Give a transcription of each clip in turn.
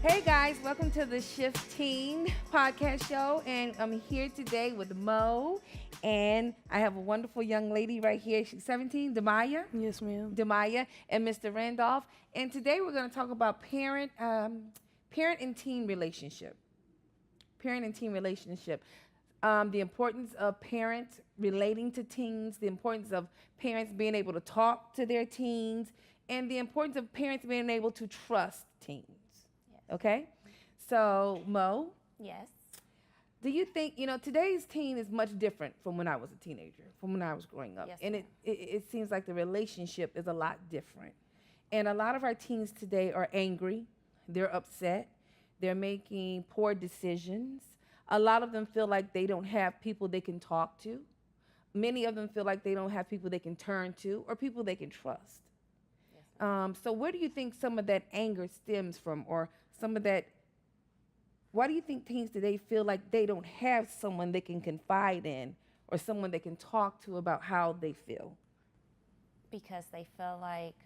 Hey guys, welcome to the Shift Teen podcast show. And I'm here today with Mo. And I have a wonderful young lady right here. She's 17, Demaya. Yes, ma'am. Demaya and Mr. Randolph. And today we're going to talk about parent and teen relationship. Parent and teen relationship. The importance of parents relating to teens, the importance of parents being able to talk to their teens, and the importance of parents being able to trust teens. Okay? So, Mo, Yes. do you think, today's teen is much different from when I was a teenager, from when I was growing up. Yes, And ma'am. it seems like the relationship is a lot different. And a lot of our teens today are angry, they're upset, they're making poor decisions. A lot of them feel like they don't have people they can talk to. Many of them feel like they don't have people they can turn to or people they can trust. So where do you think some of that anger stems from, or some of that? Why do you think teens today feel like they don't have someone they can confide in or someone they can talk to about how they feel? Because they feel like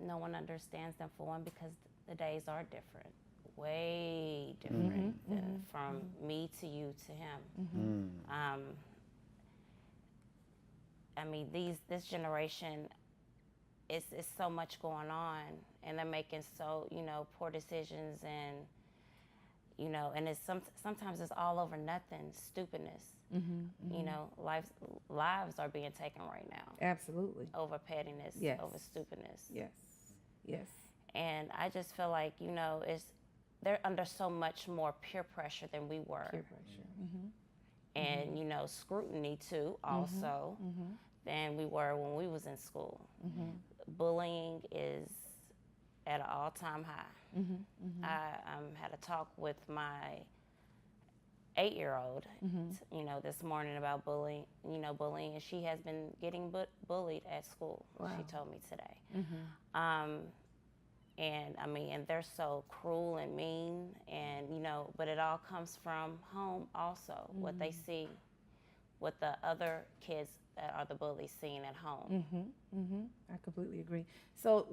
no one understands them, for one, because the days are different, way different than from me to you to him. I mean, this generation, it's so much going on, and they're making poor decisions, and and it's sometimes it's all over nothing, stupidness. Lives are being taken right now Absolutely. over pettiness, Yes. over stupidness. Yes. Yes. And I just feel like, they're under so much more peer pressure than we were. Peer pressure. And, scrutiny too, also, than we were when we was in school. Bullying is at an all-time high. I had a talk with my 8-year-old, this morning about bullying, and she has been getting bullied at school. Wow. She told me today. And I mean, and they're so cruel and mean, and but it all comes from home also. What they see, what the other kids that are the bullies seeing at home. I completely agree. So,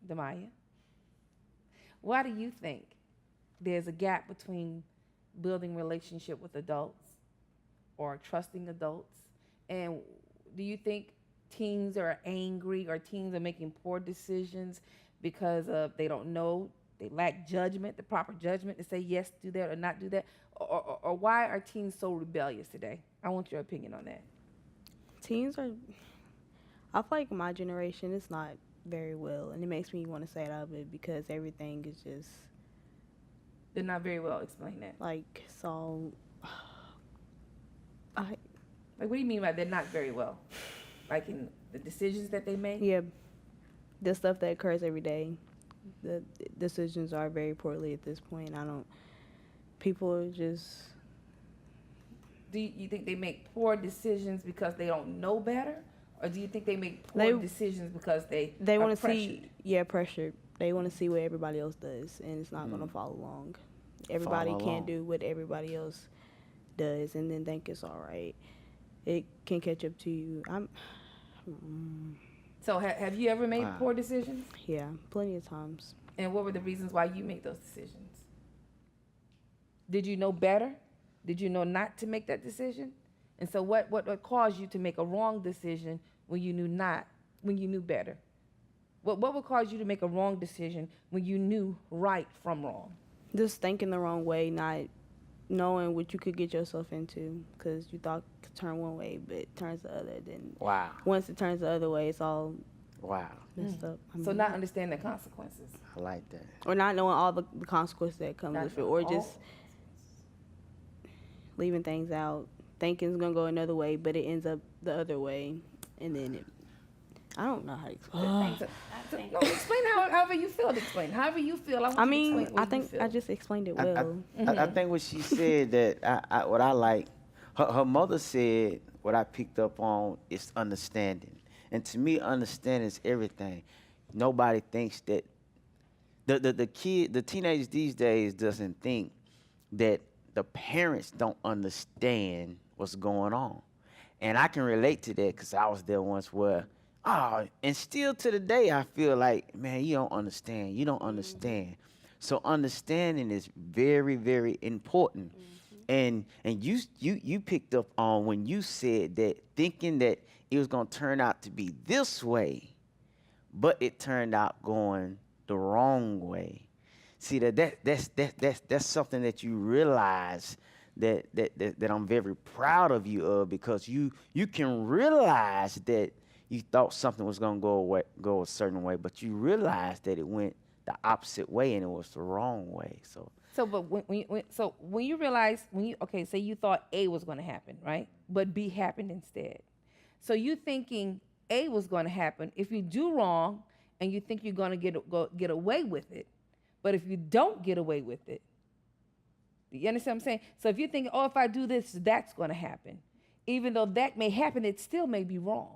Demaya, why do you think there's a gap between building relationship with adults or trusting adults? And do you think teens are angry, or teens are making poor decisions because of they don't know, they lack judgment, the proper judgment to say yes, do that, or not do that? Or why are teens so rebellious today? I want your opinion on that. Teens are, I feel like my generation is not very well, and it makes me want to say it out of it because everything is just They're not very well. Explain that. like so. I Like, what do you mean by they're not very well? Like in the decisions that they make? yeah, the stuff that occurs every day, the decisions are very poorly at this point. People are just Do you think they make poor decisions because they don't know better? Or do you think they make poor They- decisions because they they are want to pressured? see pressure. They want to see what everybody else does, and it's not gonna follow along. Everybody Follow can't along. do what everybody else does, and then think it's all right. It can catch up to you. So have you ever made Wow. poor decisions? Yeah, plenty of times. And what were the reasons why you made those decisions? Did you know better? Did you know not to make that decision? And so what caused you to make a wrong decision when you knew better? What would cause you to make a wrong decision when you knew right from wrong? Just thinking the wrong way, not knowing what you could get yourself into, because you thought it could turn one way, but it turns the other. Then Wow. once it turns the other way, it's all Wow. messed up. So not understanding the consequences. I like that. or not knowing all the consequences that come Not with it, knowing or all- just leaving things out, thinking it's gonna go another way, but it ends up the other way, and then I don't know how to explain. So, I so, think no, explain however you feel to explain. However you feel. I want I you to mean, explain what I you think feel. I just explained it I, well. I think what she said that what I like, her mother said what I picked up on is understanding. And to me, understanding is everything. Nobody thinks that the teenagers these days doesn't think that the parents don't understand what's going on. And I can relate to that because I was there once where, and still to the day, I feel like, man, you don't understand. You don't understand. So understanding is very, very important. And you picked up on when you said that thinking that it was gonna turn out to be this way, but it turned out going the wrong way. See that's something that you realize that I'm very proud of you of, because you can realize that you thought something was gonna go a certain way, but you realized that it went the opposite way and it was the wrong way. So, but when you realize say you thought A was going to happen, right? But B happened instead. So you thinking A was going to happen. If you do wrong and you think you're going to get away with it, but if you don't get away with it, you understand what I'm saying? So if you think, oh, if I do this, that's going to happen, even though that may happen, it still may be wrong.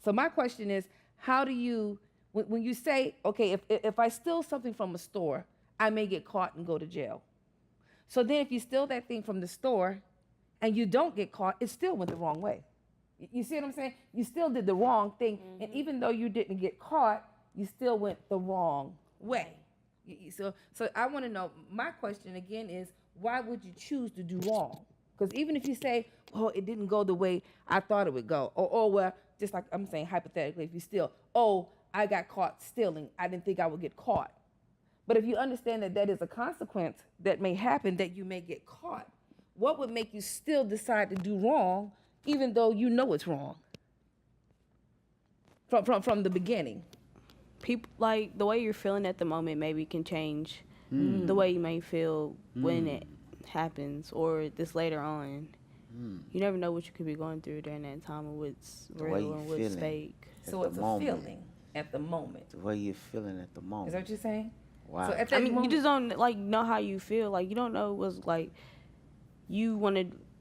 So my question is, how do you, when you say, okay, if I steal something from a store, I may get caught and go to jail. So then if you steal that thing from the store and you don't get caught, it still went the wrong way. You see what I'm saying? You still did the wrong thing. And even though you didn't get caught, you still went the wrong way. So I want to know, my question again is, why would you choose to do wrong? Because even if you say, oh, it didn't go the way I thought it would go, or well, just like I'm saying hypothetically, if you steal, oh, I got caught stealing, I didn't think I would get caught. But if you understand that that is a consequence that may happen, that you may get caught, what would make you still decide to do wrong, even though you know it's wrong from the beginning? People, like, the way you're feeling at the moment maybe can change the way you may feel when it happens, or this later on. You never know what you could be going through during that time, or what's real and what's fake. So it's a feeling at the moment. The way you're feeling at the moment. Is that what you're saying? Wow. So at that moment, you just don't know how you feel. Like, you don't know what's like. You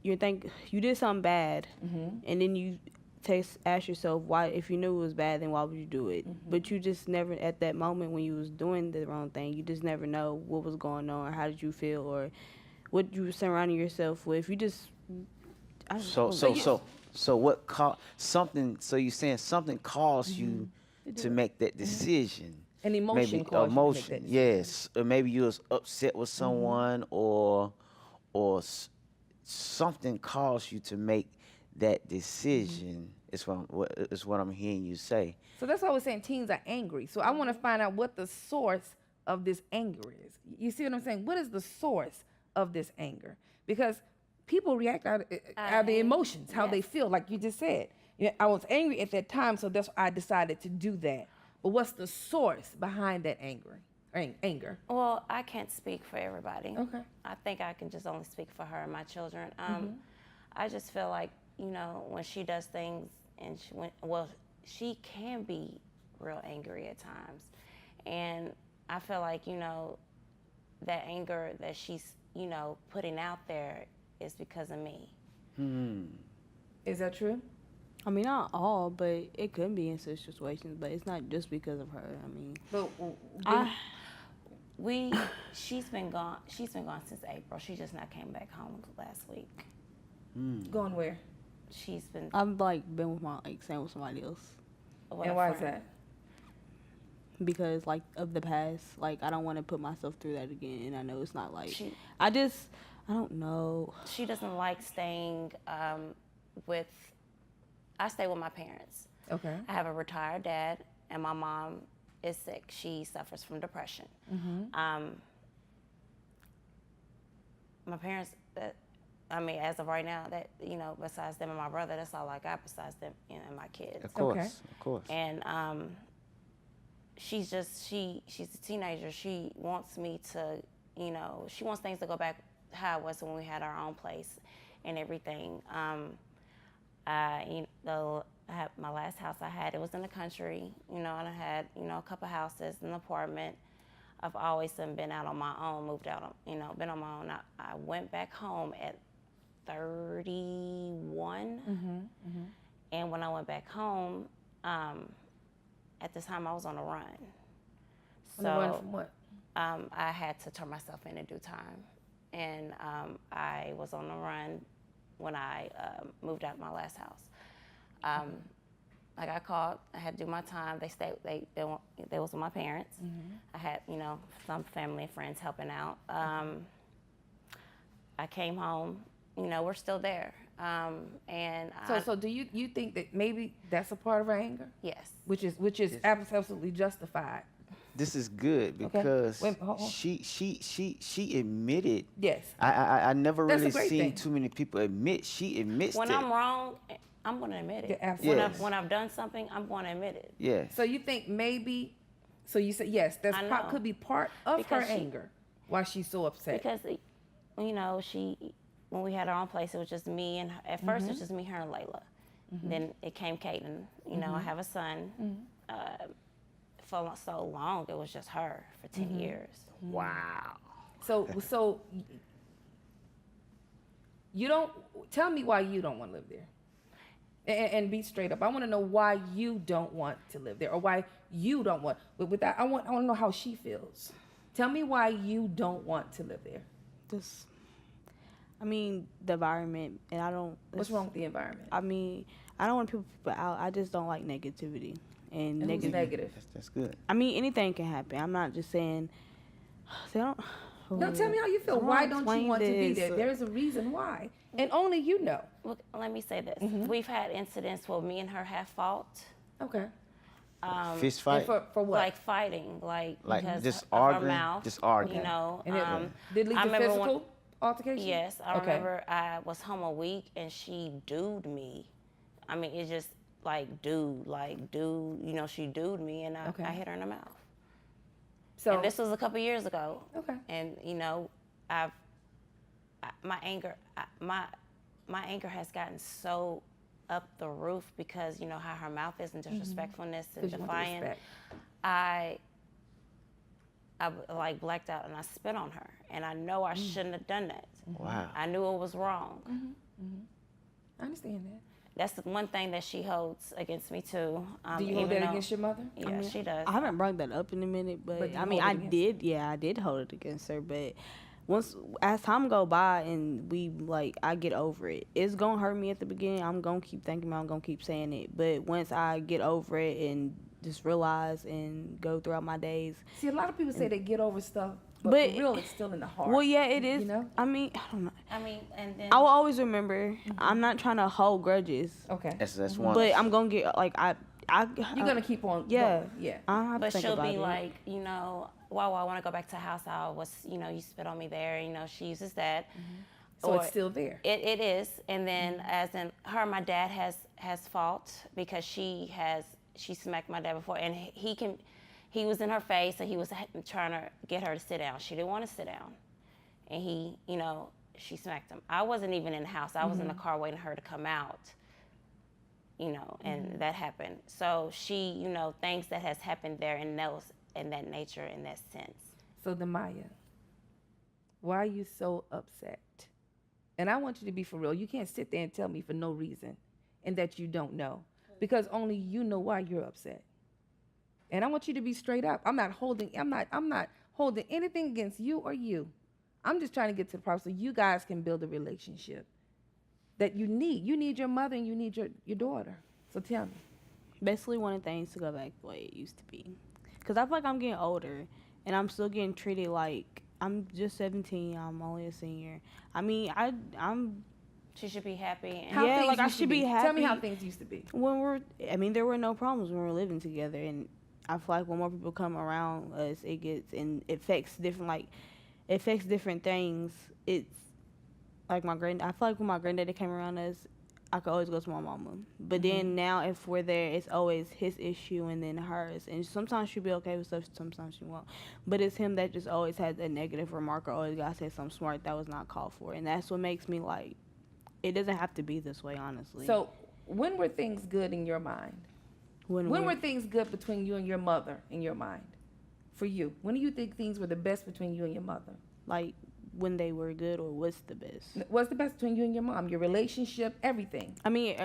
did something bad, and then you ask yourself why. If you knew it was bad, then why would you do it? But you just never, at that moment when you was doing the wrong thing, you just never know what was going on, or how did you feel, or what you were surrounding yourself with. You just So what caused something? So you're saying something caused you to make that decision? an emotion Maybe caused you to make emotion, that decision. yes. Or maybe you was upset with someone, or something caused you to make that decision. Is what I'm hearing you say. So that's why I was saying teens are angry. So I want to find out what the source of this anger is. You see what I'm saying? What is the source of this anger? Because people react out of the emotions, how they feel, like you just said. Yeah, I was angry at that time, so that's why I decided to do that. But what's the source behind that anger? Well, I can't speak for everybody. Okay. I think I can just only speak for her and my children. I just feel like, when she does things, and she can be real angry at times. And I feel like, that anger that she's, putting out there is because of me. Is that true? I mean, not all, but it could be in such situations. But it's not just because of her. I mean, but she's been gone. She's been gone since April. She just not came back home last week. Going where? She's been. I've been with staying with somebody else. And why is that? Because of the past, I don't want to put myself through that again. And I know it's not I don't know. She doesn't like staying with. I stay with my parents. Okay. I have a retired dad, and my mom is sick. She suffers from depression. My parents, as of right now, that besides them and my brother, that's all I got besides them and my kids. Of course, Okay. of course. And she's a teenager. She wants me to, she wants things to go back how it was when we had our own place and everything. My last house I had, it was in the country, and I had, a couple houses, an apartment. I've always been out on my own, moved out, been on my own. I went back home at 31. And when I went back home, at the time I was on a run. On the run from what? I had to turn myself in due time. And I was on the run when I moved out of my last house. I got caught. I had to do my time. They was with my parents. I had, you know, some family and friends helping out. I came home. You know, we're still there. And So do you think that maybe that's a part of her anger, yes. which is absolutely justified? This is good because Wait, hold on. she admitted. Yes. I never That's a really great seen thing. too many people admit. She admits When that. I'm wrong, I'm going to admit it. Yeah, absolutely. Yes. When I've done something, I'm going to admit it. Yes. So you think maybe? So you said yes. That's I know. could be part of Because her she- anger. Why she's so upset? Because, you know, when we had our own place, it was just me and her. At first, it was just me, her, and Layla. Then it came Kaden. You know, I have a son. For so long, it was just her for 10 years. Wow. So you don't tell me why you don't want to live there, and be straight up. I want to know why you don't want to live there, or why you don't want. But with that, I want to know how she feels. Tell me why you don't want to live there. Just, I mean, the environment, and I don't. What's wrong with the environment? I mean, I don't want people out. I just don't like negativity and And who's negative? That's good. I mean, anything can happen. I'm not just saying. They don't. No, tell me how you feel. I don't Why don't you explain want to be this. there? There's a reason why, and only you know. Look, let me say this. We've had incidents where me and her have fought. Okay. Fist And fight. for what? Like fighting, like because just of her arguing, mouth, just arguing. You know, and it did it lead I to remember physical altercation? Yes, I Okay. remember I was home a week and she dude me. I mean, it's just like dude, you know, she dude me and Okay. I hit her in the mouth. So And this was a couple years ago. okay. And you know, my anger has gotten so up the roof because you know how her mouth is and disrespectfulness and 'Cause you want the defiant. respect. I like blacked out and I spit on her, and I know I shouldn't have done that. Wow. I knew it was wrong. I understand that. That's the one thing that she holds against me too. Do you hold even that though- against your mother? Yeah, she does. I haven't brought that up in a minute, But but you I mean, hold it I against did. Yeah, I did hold it against her. But once, as time go by and I get over it. It's gonna hurt me at the beginning. I'm gonna keep thinking about it. I'm gonna keep saying it. But once I get over it and just realize and go throughout my days. See, a lot of people say they get over stuff, but But- for real, it's still in the heart. Well, yeah, it is. You know? I mean, I don't know. I mean, and then I will always remember. I'm not trying to hold grudges, Okay. That's one. but I'm gonna get You're gonna keep on. Yeah. Going. Yeah. I don't have to but think she'll about be it. like, you know, wow, I want to go back to the house. I was, you know, you spit on me there. You know, she uses that. So Or- it's still there. It is, and then as in her, my dad has fault because she smacked my dad before, and he was in her face and he was trying to get her to sit down. She didn't want to sit down, and he, you know, she smacked him. I wasn't even in the house. I was in the car waiting for her to come out. You know, and that happened. So she, you know, things that has happened there in that nature, in that sense. So Demaya, why are you so upset? And I want you to be for real. You can't sit there and tell me for no reason and that you don't know, because only you know why you're upset. And I want you to be straight up. I'm not holding anything against you or you. I'm just trying to get to the part so you guys can build a relationship that you need. You need your mother and you need your daughter. So tell me. Basically wanting things to go back the way it used to be. Because I feel like I'm getting older and I'm still getting treated like I'm just 17. I'm only a senior. I mean, I'm She should be happy. And How Yeah, things like, I used to should be Tell me how happy. things used to be. there were no problems when we were living together. And I feel like when more people come around us, it affects different things. It's like I feel like when my granddaddy came around us, I could always go to my mama. But then now if we're there, it's always his issue and then hers. And sometimes she'll be okay with stuff, sometimes she won't. But it's him that just always has a negative remark or always got to say something smart that was not called for. And that's what makes me like, it doesn't have to be this way, honestly. So when were things good in your mind? When were things good between you and your mother in your mind? For you, when do you think things were the best between you and your mother? like when they were good or what's the best? What's the best between you and your mom? Your relationship, everything. I mean,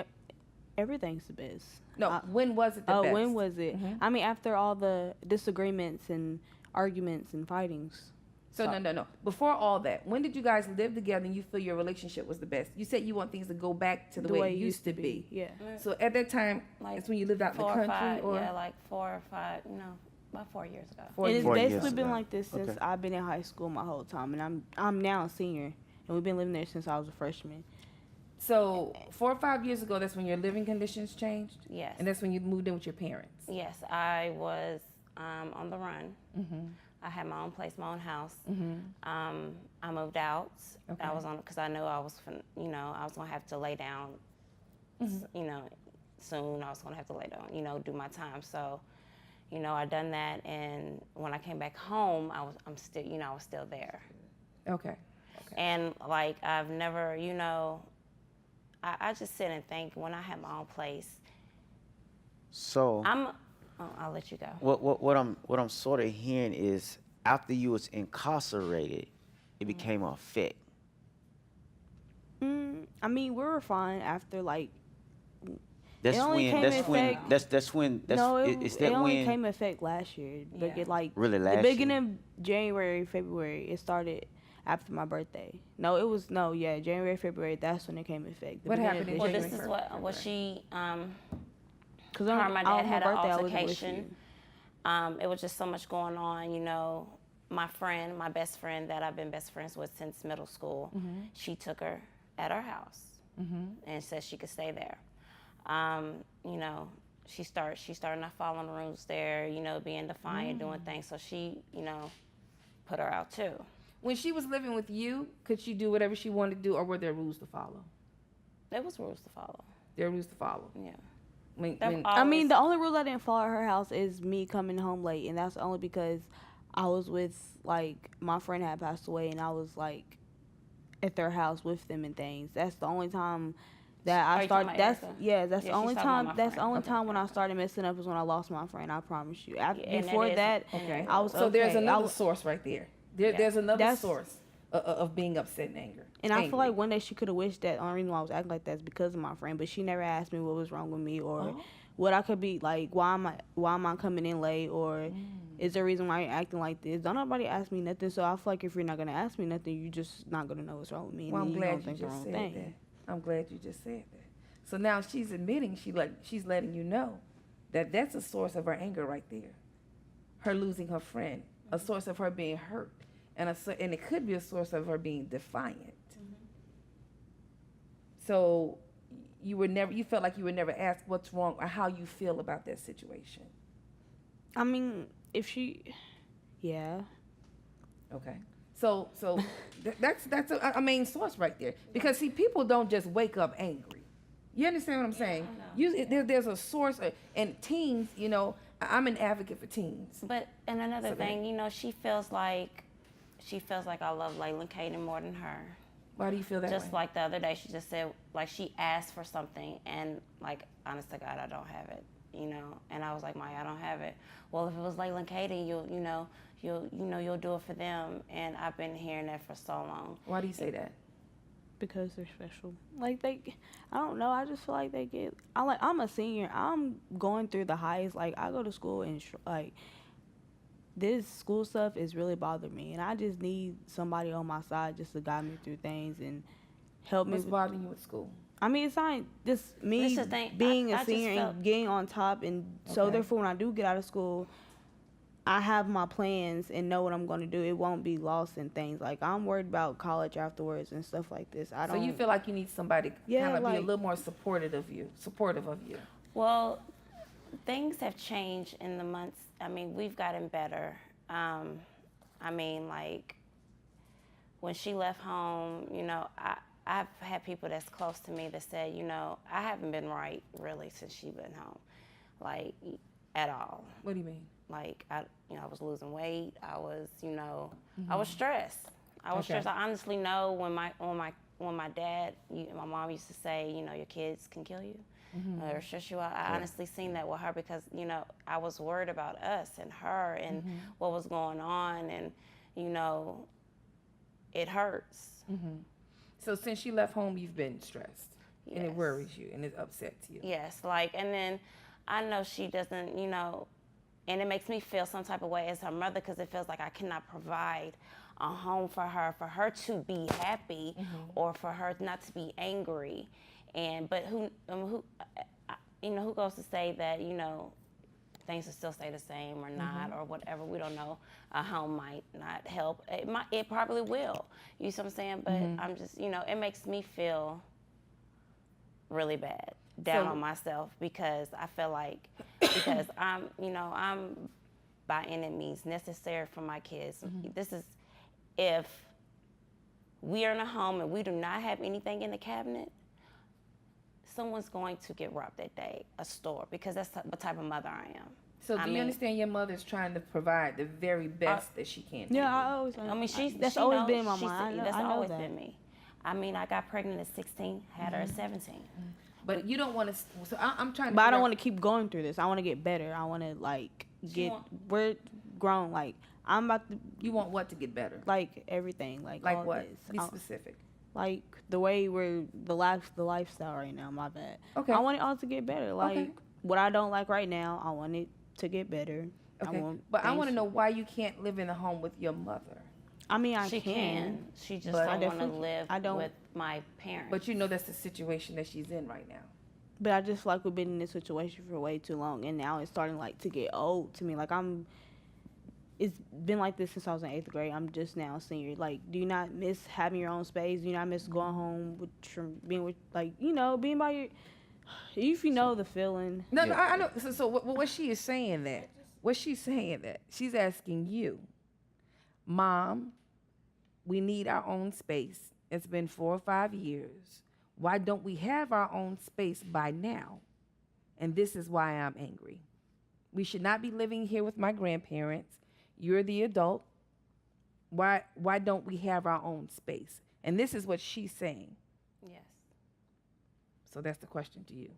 everything's the best. No, when was it the best? When was it? Mhm. I mean, after all the disagreements and arguments and fightings. So no. Before all that, when did you guys live together and you feel your relationship was the best? You said you want things to go back to the way it used to be. Yeah. So at that time, Like it's when you lived out in the 4 or country, 5, or yeah, like 4 or 5, about 4 years ago. 4 And years? it's 4 years basically been ago. like this since Okay. I've been in high school my whole time, and I'm now a senior, and we've been living there since I was a freshman. So 4 or 5 years ago, that's when your living conditions changed, Yes. and that's when you moved in with your parents. Yes, I was on the run. Mm-hmm. I had my own place, my own house. Mm-hmm. I moved out. Okay. I was on because I knew I was, I was gonna have to lay down. Soon I was gonna have to lay down, do my time. So, I done that, and when I came back home, I was still there. Okay. And like I've never, I just sit and think when I had my own place. So I'll let you go. what I'm sort of hearing is after you was incarcerated, it became a effect. I mean, we were fine after like. That's only when. came That's in when. effect- That's when. That's No, is it that only when? came in effect last year. Like Yeah. it like Really, last the year? beginning of January, February. It started after my birthday. January, February. That's when it came in effect. What happened in Well, January, this is what she. Because Her and my dad had an I wasn't with altercation. you. It was just so much going on. My best friend that I've been best friends with since middle school, she took her at her house and said she could stay there. She started not following the rules there, being defiant, doing things. So she, put her out too. When she was living with you, could she do whatever she wanted to do, or were there rules to follow? There was rules to follow. There are rules to follow. Yeah. When, That when- I mean, always- the only rule I didn't follow at her house is me coming home late, and that's only because I was with like my friend had passed away, and I was like at their house with them and things. That's the only time that Are I you talking started. about That's Erica? that's Yeah, the she's only talking about time. my That's the friend. only Okay. time when I started messing up is when I lost my friend. I promise you. After, Yeah, and before that that, is- okay. I was So there's okay. I another was- source right there. There's another That's- source of being upset and anger. And I feel Angry. like one day she could have wished that. The only reason why I was acting like that is because of my friend, but she never asked me what was wrong with me or what I could be like. Why am I coming in late, or is there a reason why you're acting like this? Don't nobody ask me nothing. So I feel like if you're not gonna ask me nothing, you just not gonna know what's wrong with me. Well, I'm and then glad gonna you think the just wrong said thing. that. I'm glad you just said that. So now she's admitting she's letting you know that that's a source of her anger right there. Her losing her friend, a source of her being hurt, and it could be a source of her being defiant. So you felt like you were never asked what's wrong or how you feel about that situation. I mean, if she, yeah. Okay. So that's a main source right there, because see, people don't just wake up angry. You understand what I'm saying? There's a source, and teens. I'm an advocate for teens. But and another So thing, she feels like I love Laylan Caden more than her. Why do you feel that Just way? like the other day, she just said, like, she asked for something, and like, honest to God, I don't have it, And I was like, Maya, I don't have it. Well, if it was Laylan Caden, you'll do it for them. And I've been hearing that for so long. Why do you say that? Because they're special. Like I don't know. I just feel like I'm a senior. I'm going through the highs. Like I go to school and this school stuff is really bothering me, and I just need somebody on my side just to guide me through things and help me. What's bothering you at school? I mean, it's not just me This is the thing, being I a just senior felt- and getting on top, and so Okay. therefore when I do get out of school, I have my plans and know what I'm going to do. It won't be lost in things. Like I'm worried about college afterwards and stuff like this. I So don't. you feel like you need somebody to Yeah, kind of be a like- little more supportive of you. Well, things have changed in the months. I mean, we've gotten better. I mean, like, when she left home, I've had people that's close to me that said, I haven't been right, really, since she been home, like, at all. What do you mean? Like, I was losing weight. I was, I was stressed. I was Okay. stressed. I honestly know when my dad, my mom used to say, your kids can kill you or stress you out. I honestly seen that with her because, I was worried about us and her and what was going on, and, it hurts. So since she left home, you've been stressed, and it Yes. worries you, and it upsets you. Yes, like, and then I know she doesn't, and it makes me feel some type of way as her mother because it feels like I cannot provide a home for her to be happy or for her not to be angry. And but who you know, who goes to say that, you know, things will still stay the same or not or whatever. We don't know. A home might not help. It probably will. You see what I'm saying? But I'm just, you know, it makes me feel really bad, down on myself, because I feel like because I'm by any means necessary for my kids. This is if we are in a home and we do not have anything in the cabinet, someone's going to get robbed that day, a store, because that's the type of mother I am. So do you understand your mother's trying to provide the very best that she can? Yeah, I always. I mean, that's always been my mind. That's I know always that. been me. I mean, I got pregnant at 16, had her at 17. But you don't want to. So I'm trying to. But I don't want to keep going through this. I want to get better. I want to like get. We're grown. Like I'm about to. You want what to get better? Like everything. Like all what? This. Be specific. Like the way we're the lifestyle right now. My bad. Okay. I want it all to get better. Like Okay. what I don't like right now, I want it to get better. Okay. But I want to know why you can't live in a home with your mother. I mean, I She can. She just but don't I want to definitely- live I don't- with my parents. But you know that's the situation that she's in right now. But I just feel like we've been in this situation for way too long, and now it's starting like to get old to me. Like it's been like this since I was in 8th grade. I'm just now a senior. Like, do you not miss having your own space? Do you not miss going home being with, like, you know, being by your? If you know the feeling. No, I know. So what she is saying that? What she's saying that? She's asking you, Mom, we need our own space. It's been 4 or 5 years. Why don't we have our own space by now? And this is why I'm angry. We should not be living here with my grandparents. You're the adult. Why don't we have our own space? And this is what she's saying. Yes. So that's the question to you.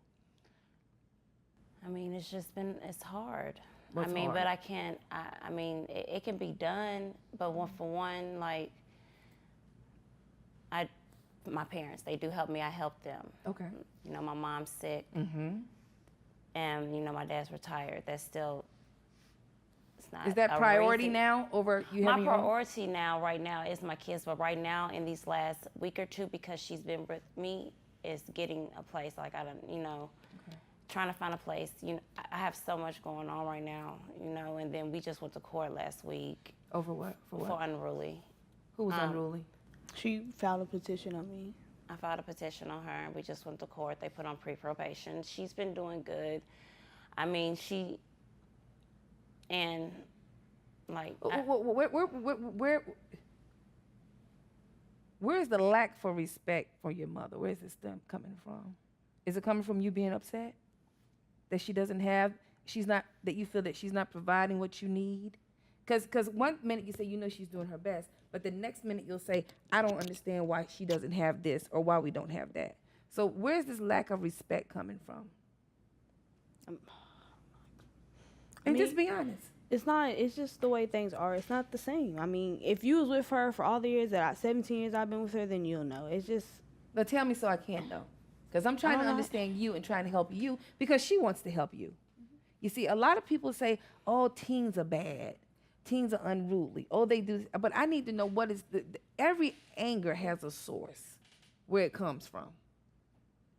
I mean, it's hard. What's I mean, hard? but I can't, I mean, it can be done, but like, my parents, they do help me. I help them. Okay. You know, my mom's sick, Mm-hmm. and, you know, my dad's retired. That's still, it's not Is that a priority reason. now over you My having your own? priority now, right now, is my kids. But right now, in these last week or two, because she's been with me, is getting a place. Like, I don't, you know, trying to find a place. You know, I have so much going on right now, you know, and then we just went to court last week Over what? For what? for unruly. Who was unruly? She filed a petition on me. I filed a petition on her, and we just went to court. They put on pre-probation. She's been doing good. I mean, and like, Where's the lack for respect for your mother? Where's this coming from? Is it coming from you being upset that she doesn't have? That you feel that she's not providing what you need? Because one minute you say you know she's doing her best, but the next minute you'll say, I don't understand why she doesn't have this or why we don't have that. So where's this lack of respect coming from? And just be honest. It's not. It's just the way things are. It's not the same. I mean, if you was with her for all the years 17 years I've been with her, then you'll know. It's just. But tell me so I can know. Because I'm trying to understand you and trying to help you because she wants to help you. You see, a lot of people say, oh, teens are bad. Teens are unruly. Oh, they do. But I need to know what is every anger has a source where it comes from.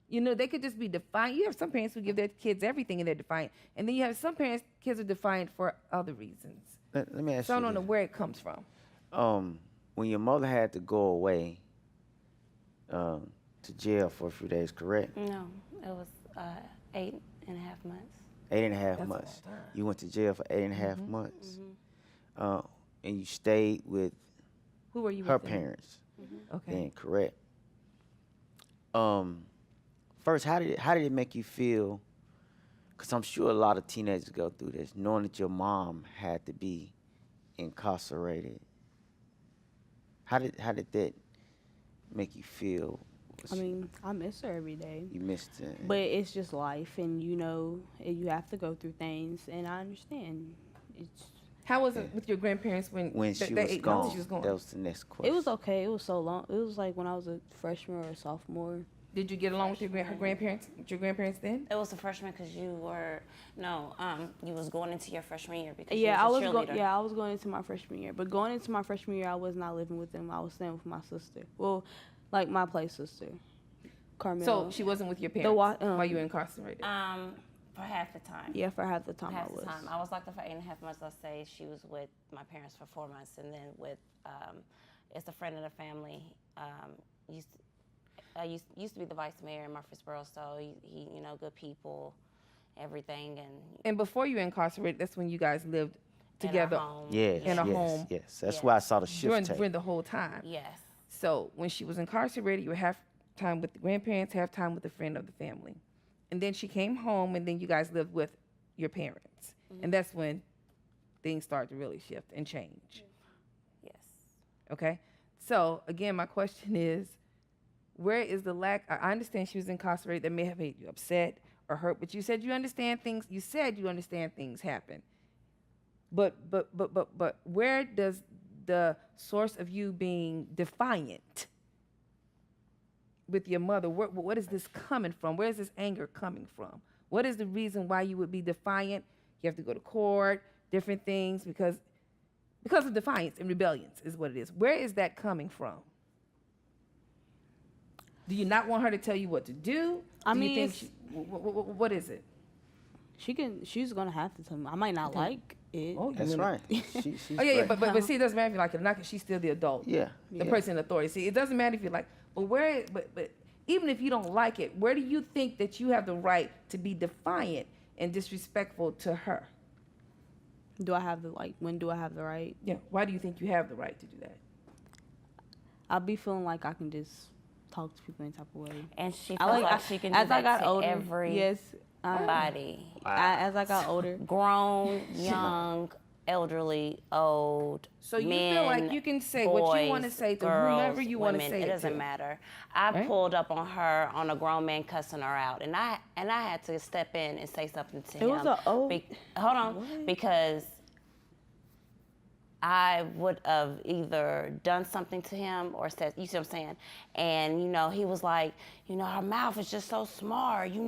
You know, they could just be defiant. You have some parents who give their kids everything and they're defiant. And then you have some parents, kids are defiant for other reasons. Let me ask So I you don't know this. where it comes from. When your mother had to go away to jail for a few days, correct? no, it was 8.5 months. 8.5 That's a months. long time. You went to jail for 8.5 months. And you stayed with Who are you her with then? parents, Okay. then, correct? First, how did it make you feel? Because I'm sure a lot of teenagers go through this, knowing that your mom had to be incarcerated. How did that make you feel? I mean, I miss her every day. You missed it. But it's just life, and you know, you have to go through things, and I understand. How was it with your grandparents when When she that was 8 months gone, she was gone? that was the next question. It was okay. It was so long. It was like when I was a freshman or a sophomore. Did you get along with her grandparents? With your grandparents then? It was a freshman because you were you was going into your freshman year because Yeah, I you was was a cheerleader. I was going into my freshman year. But going into my freshman year, I was not living with them. I was staying with my sister. Well, like my play sister, Carmel. So she wasn't with your parents while you were incarcerated? For half the time. Yeah, for half the time Half I was. the time. I was locked up for 8.5 months. Let's say she was with my parents for 4 months, and then with it's a friend of the family. Used to be the vice mayor in Murfreesboro, so he good people, everything, And before you were incarcerated, that's when you guys lived together Yes, in a yes, home. yes. That's Yes. why I saw the shift tape. during the whole time. Yes. So when she was incarcerated, you would have time with the grandparents, have time with a friend of the family. And then she came home, and then you guys lived with your parents. And that's when things started to really shift and change. Yes. Okay? So, again, my question is, where is the lack? I understand she was incarcerated. That may have made you upset or hurt, but you said you understand things. You said you understand things happen. But where does the source of you being defiant with your mother, what is this coming from? Where is this anger coming from? What is the reason why you would be defiant? You have to go to court, different things, because of defiance and rebellions is what it is. Where is that coming from? Do you not want her to tell you what to do? I Do mean, you think what is it? She's gonna have to tell me. I might not like it. Oh, you That's wanna- right. She's Oh yeah, right. but see, it doesn't matter if you like it or not, 'cause she's still the adult. Yeah. The person in authority. See, it doesn't matter if you like, but even if you don't like it, where do you think that you have the right to be defiant and disrespectful to her? Do I have when do I have the right? Yeah. Why do you think you have the right to do that? I'll be feeling like I can just talk to people any type of way. And she I feels like she can do as I that got to older. every Yes. body. As I got older. Grown, young, elderly, old, So you men, feel like you can say what you want to boys, say to girls, whomever you want to women, say it it doesn't to. matter. I Right? pulled up on her on a grown man cussing her out, and I had to step in and say something to him. was a old- Hold on, because I would have either done something to him or said, you see what I'm saying? And, he was like, her mouth is just so smart, He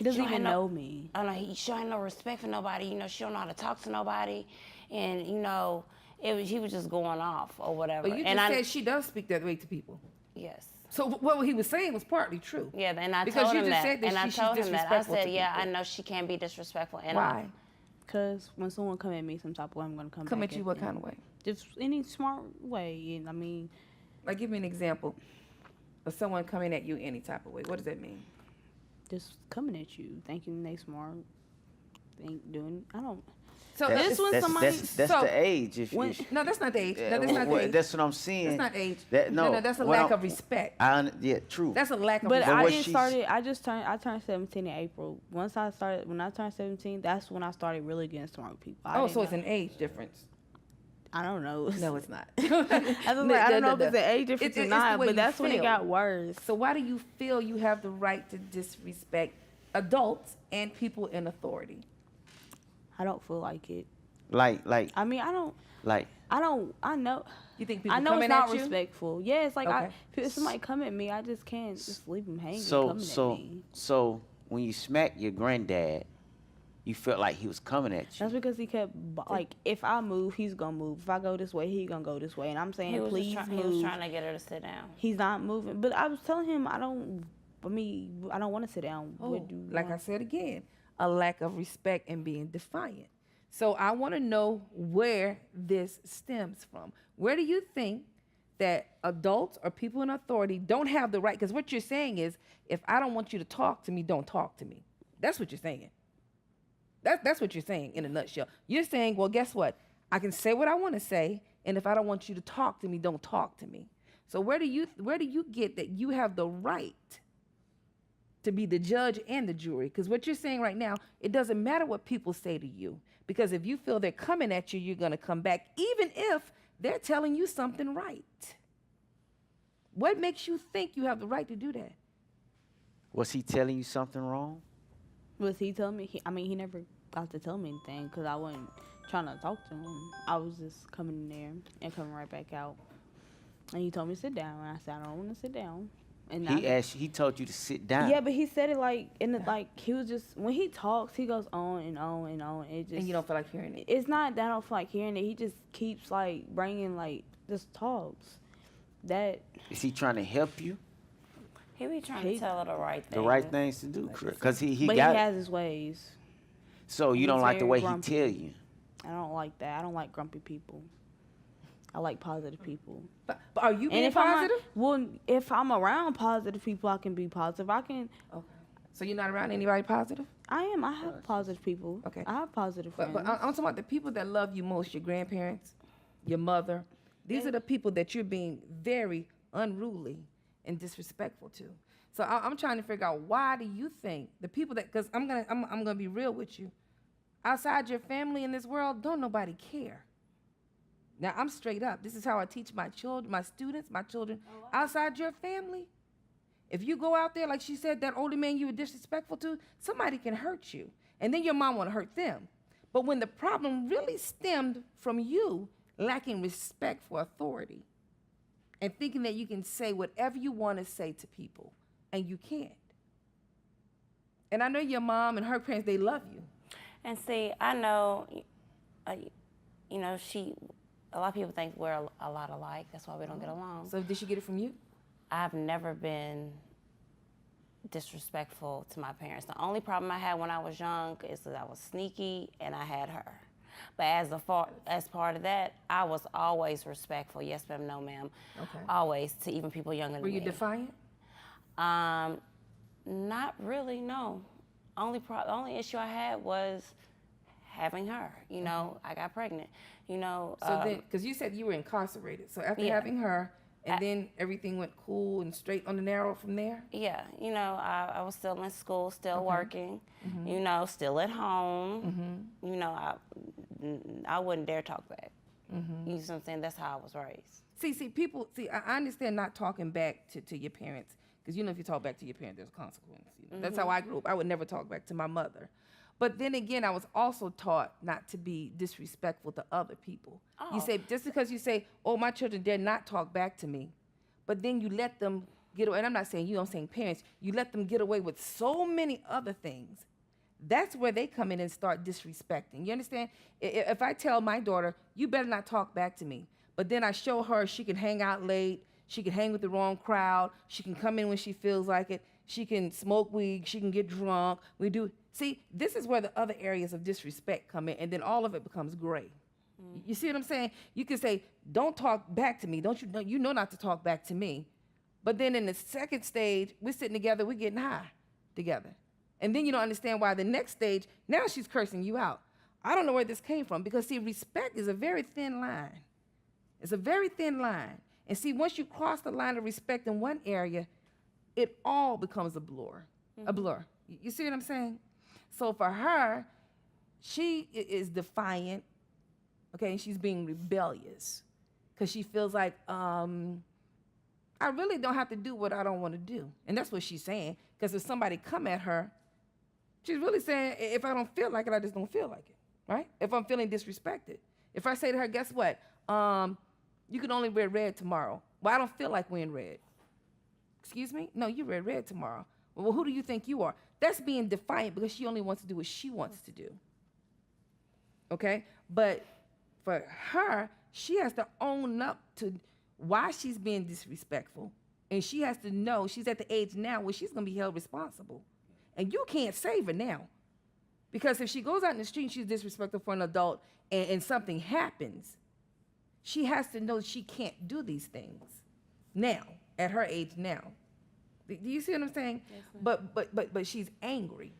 doesn't even know me. I know she ain't no respect for nobody. She don't know how to talk to nobody, and he was just going off or whatever. But you and just said she does speak that way to people. yes, So what he was saying was partly true. yeah. And I Because told you him just that, said that and I she's told him that. I disrespectful said, to yeah, I people. know she can be disrespectful. And Why? Because when someone come at me some type of way, I'm gonna come Come back at you what kind of way? Just any smart way. And I mean, Like, give me an example of someone coming at you any type of way. What does that mean? just coming at you, thinking they smart, I don't. So That's, this when that's, somebody- that's so- the age. no, that's not the age. No, that's not the well, age. that's what I'm saying. That's not age. No, That's a when lack I'm- of respect. Yeah, true. That's a lack of But respect. I what didn't she's- started. I turned 17 in April. When I turned 17, that's when I started really getting smart with people. Oh, so it's an age difference. I don't know. No, it's not. I don't know if it's an age difference or It's the not, way but you that's when it feel. got worse. So why do you feel you have the right to disrespect adults and people in authority? I don't feel like it. like, I mean, I know. You think people I know coming it's not at you? respectful. Yeah, it's like Okay. if somebody come at me, I just can't just leave them hanging. so coming so at me. so when you smacked your granddad, you felt like he was coming at you. That's because he kept like, if I move, he's gonna move. If I go this way, he gonna go this way. And I'm saying, he was please just move. he was trying to get her to sit down. He's not moving. But I was telling him I don't want to sit down. Oh, What do you like I want? said again, a lack of respect and being defiant. So I want to know where this stems from. Where do you think that adults or people in authority don't have the right? Because what you're saying is, if I don't want you to talk to me, don't talk to me. That's what you're saying. That's what you're saying in a nutshell. You're saying, well, guess what? I can say what I want to say, and if I don't want you to talk to me, don't talk to me. So where do you get that you have the right to be the judge and the jury? Because what you're saying right now, it doesn't matter what people say to you. Because if you feel they're coming at you, you're going to come back, even if they're telling you something right. What makes you think you have the right to do that? Was he telling you something wrong? Was he telling me? He never got to tell me anything because I wasn't trying to talk to him. I was just coming in there and coming right back out. And he told me to sit down, and I said I don't want to sit down. And He told you to sit down. yeah, but he said it like like he was just when he talks, he goes on and on and on. It just And you don't feel like hearing it. It's not that I don't feel like hearing it. He just keeps like bringing like just talks. That Is he trying to help you? He be trying to tell her the right thing. The right things to do, because he but got. he has his ways. So you he's don't like the very way grumpy. he tell you. I don't like that. I don't like grumpy people. I like positive people. But are you And being if positive? if I'm around positive people, I can be positive. Okay. So you're not around anybody positive? I have positive people. Okay. I have positive friends. But I'm talking about the people that love you most, your grandparents, your mother. These are the people that you're being very unruly and disrespectful to. So I'm trying to figure out, why do you think the people that, because I'm gonna be real with you, outside your family in this world, don't nobody care. Now I'm straight up. This is how I teach my children, my students, my children. Outside your family, if you go out there, like she said, that older man you were disrespectful to, somebody can hurt you, and then your mom want to hurt them. But when the problem really stemmed from you lacking respect for authority and thinking that you can say whatever you want to say to people, and you can't. And I know your mom and her parents, they love you. And see, I know, you know, a lot of people think we're a lot alike. That's why we don't get along. So did she get it from you? I've never been disrespectful to my parents. The only problem I had when I was young is that I was sneaky and I had her. But as part of that, I was always respectful. Yes, ma'am, no, ma'am. Okay. Always, to even people younger than Were me. you defiant? Not really, no. The only issue I had was having her. You know, I got pregnant. You know. So then, because you said you were incarcerated. So after Yeah. having her, and then everything went cool and straight on the narrow from there? Yeah, you know, I was still in school, still working, you know, still at home. You know, I wouldn't dare talk back. You know what I'm saying? That's how I was raised. See, I understand not talking back to your parents, because you know if you talk back to your parents, there's consequences. You know? That's how I grew up. I would never talk back to my mother. But then again, I was also taught not to be disrespectful to other people. You say, just because you say, oh, my children dare not talk back to me, but then you let them get away, and I'm not saying you, I'm saying parents, you let them get away with so many other things. That's where they come in and start disrespecting. You understand? If I tell my daughter, you better not talk back to me, but then I show her she can hang out late, she can hang with the wrong crowd, she can come in when she feels like it, she can smoke weed, she can get drunk. See, this is where the other areas of disrespect come in, and then all of it becomes gray. You see what I'm saying? You can say, don't talk back to me. You know not to talk back to me. But then in the second stage, we're sitting together, we're getting high together. And then you don't understand why the next stage, now she's cursing you out. I don't know where this came from, because see, respect is a very thin line. It's a very thin line. And see, once you cross the line of respect in one area, it all becomes a blur. A blur. You see what I'm saying? So for her, she is defiant, okay, and she's being rebellious because she feels like, I really don't have to do what I don't want to do. And that's what she's saying, because if somebody come at her, she's really saying, if I don't feel like it, I just don't feel like it, right? If I'm feeling disrespected. If I say to her, guess what? You can only wear red tomorrow. Well, I don't feel like wearing red. Excuse me? No, you wear red tomorrow. Well, who do you think you are? That's being defiant, because she only wants to do what she wants to do. Okay? But for her, she has to own up to why she's being disrespectful. And she has to know she's at the age now where she's going to be held responsible. And you can't save her now. Because if she goes out in the street and she's disrespectful for an adult and something happens, she has to know she can't do these things now, at her age now. Do you see what I'm saying? Yes, but she's angry.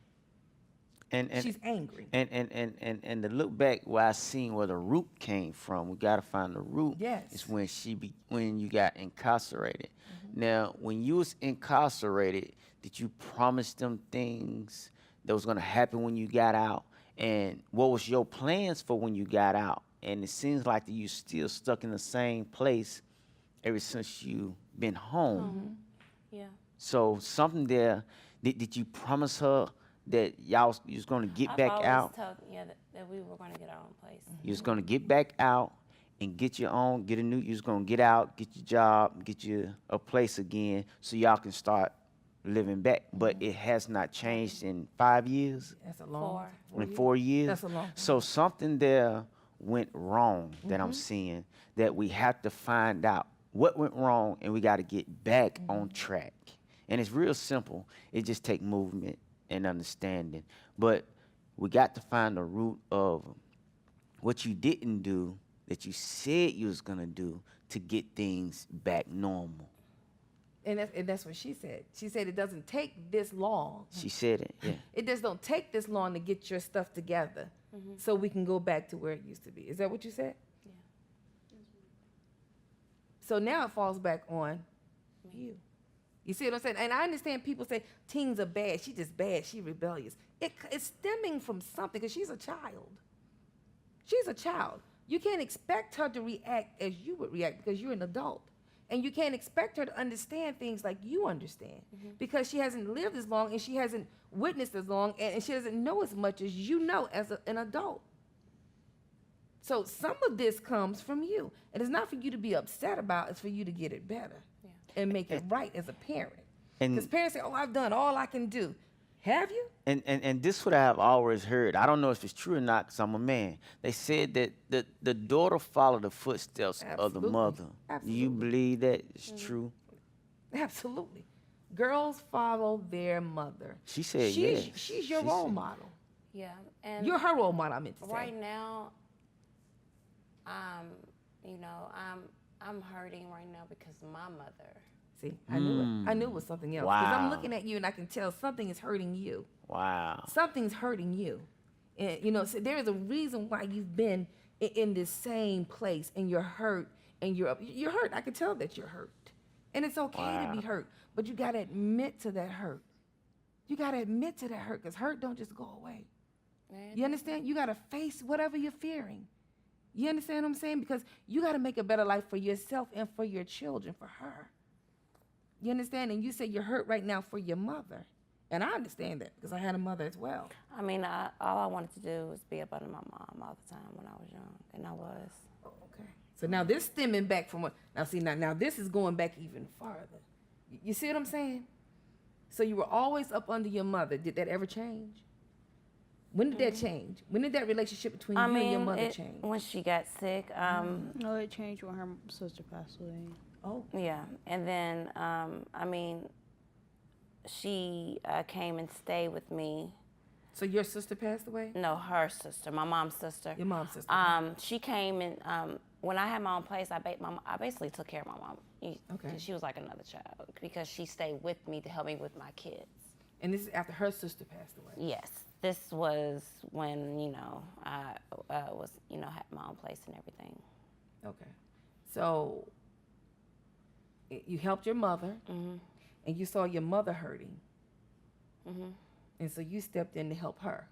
And she's angry. And to look back where I seen where the root came from, we gotta find the root. Yes. Is when you got incarcerated. Now, when you was incarcerated, did you promise them things that was gonna happen when you got out? And what was your plans for when you got out? And it seems like that you still stuck in the same place ever since you been home. Yeah. So something there, did you promise her that you was gonna get back out? Told, that we were going to get our own place. You was gonna get back out and get your own, get a new, you're just gonna get out, get your job, get you a place again so y'all can start living back. But it has not changed in 5 years, That's a long. Four. in 4 years. That's a long time. So something there went wrong that I'm seeing that we have to find out what went wrong and we got to get back on track. And it's real simple. It just take movement and understanding. But we got to find the root of what you didn't do that you said you was gonna do to get things back normal. And that's what she said. She said it doesn't take this long. She said it, yeah. It just don't take this long to get your stuff together so we can go back to where it used to be. Is that what you said? Yeah. So now it falls back on you. You see what I'm saying? And I understand people say teens are bad. She just bad. She rebellious. It's stemming from something because she's a child. She's a child. You can't expect her to react as you would react because you're an adult. And you can't expect her to understand things like you understand because she hasn't lived as long and she hasn't witnessed as long and she doesn't know as much as you know as an adult. So some of this comes from you. And it's not for you to be upset about, it's for you to get it better and make it right as a parent. And- Because parents say, oh, I've done all I can do. Have you? And this what I have always heard. I don't know if it's true or not because I'm a man. They said that the daughter followed the footsteps of the Absolutely. mother. Do you Absolutely. believe that is true? Absolutely. Girls follow their mother. She said she's, yes. She's your She role said- model. Yeah, and You're her role model, I meant to say. right now, you know, I'm hurting right now because my mother. See, I knew it. I knew it was something else. Because I'm Wow. looking at you and I can tell something is hurting you. Wow. Something's hurting you. And, you know, so there is a reason why you've been in this same place and you're hurt and you're hurt. I can tell that you're hurt. And it's okay to be hurt. But you got to admit to that hurt. You got to admit to that hurt because hurt don't just go away. Man, You understand? You got to face whatever you're fearing. You understand what I'm saying? Because you got to make a better life for yourself and for your children, for her. You understand? And you say you're hurt right now for your mother. And I understand that because I had a mother as well. I mean, all I wanted to do was be up under my mom all the time when I was young, and I was. Oh, okay. So now this stemming back from what? Now see, now this is going back even farther. You see what I'm saying? So you were always up under your mother. Did that ever change? When did that change? When did that relationship between I you mean, and your mother change? when she got sick. No, it changed when her sister passed away. Oh, Yeah, and then I mean, she came and stayed with me. so your sister passed away? No, her sister, my mom's sister. Your mom's sister. She came and when I had my own place, I basically took care of my mom. Okay. 'Cause she was like another child because she stayed with me to help me with my kids. And this is after her sister passed away. Yes, this was when I was had my own place and everything. Okay. So you helped your mother, Mm-hmm. and you saw your mother hurting. And so you stepped in to help her.